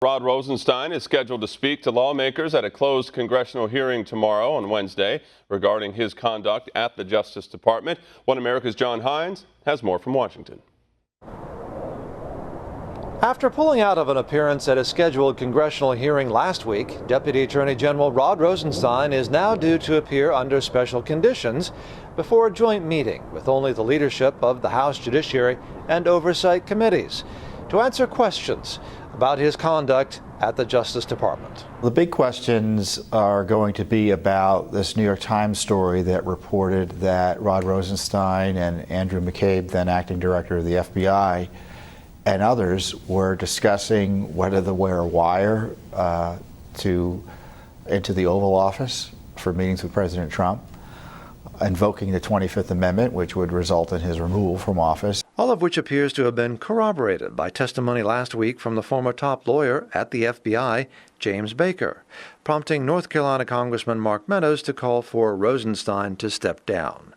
Rod Rosenstein is scheduled to speak to lawmakers at a closed congressional hearing tomorrow on Wednesday regarding his conduct at the Justice Department. One America's John Hines has more from Washington. After pulling out of an appearance at a scheduled congressional hearing last week, Deputy Attorney General Rod Rosenstein is now due to appear under special conditions before a joint meeting with only the leadership of the House Judiciary and Oversight Committees to answer questions about his conduct at the Justice Department. The big questions are going to be about this New York Times story that reported that Rod Rosenstein and Andrew McCabe, then acting director of the FBI, and others were discussing whether to wear a wire into the Oval Office for meetings with President Trump, invoking the 25th Amendment, which would result in his removal from office. All of which appears to have been corroborated by testimony last week from the former top lawyer at the FBI, James Baker, prompting North Carolina Congressman Mark Meadows to call for Rosenstein to step down.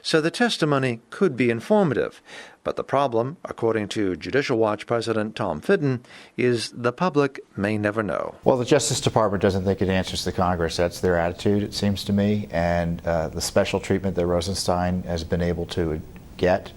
So the testimony could be informative, but the problem, according to Judicial Watch President Tom Fitton, is the public may never know. Well, the Justice Department doesn't think it answers the Congress. That's their attitude, it seems to me, and the special treatment that Rosenstein has been able to get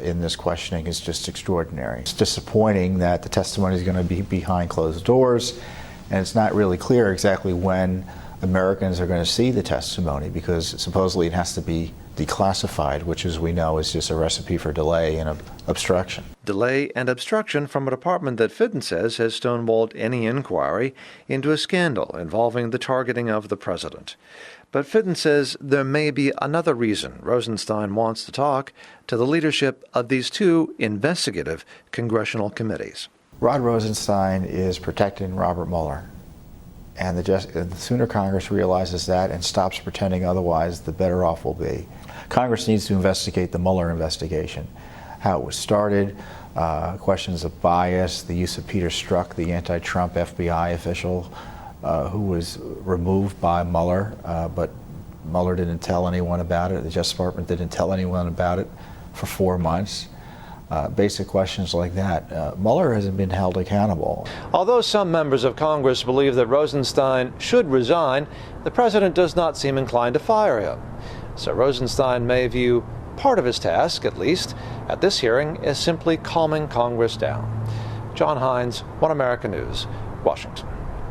in this questioning is just extraordinary. It's disappointing that the testimony is going to be behind closed doors, and it's not really clear exactly when Americans are going to see the testimony, because supposedly it has to be declassified, which, as we know, is just a recipe for delay and obstruction. Delay and obstruction from a department that Fitton says has stonewalled any inquiry into a scandal involving the targeting of the president. But Fitton says there may be another reason Rosenstein wants to talk to the leadership of these two investigative congressional committees. Rod Rosenstein is protecting Robert Mueller. And the sooner Congress realizes that and stops pretending otherwise, the better off we'll be. Congress needs to investigate the Mueller investigation, how it was started, questions of bias, the use of Peter Strzok, the anti-Trump FBI official who was removed by Mueller, but Mueller didn't tell anyone about it. The Justice Department didn't tell anyone about it for 4 months. Basic questions like that. Mueller hasn't been held accountable. Although some members of Congress believe that Rosenstein should resign, the president does not seem inclined to fire him. So Rosenstein may view part of his task, at least, at this hearing as simply calming Congress down. John Hines, One America News, Washington.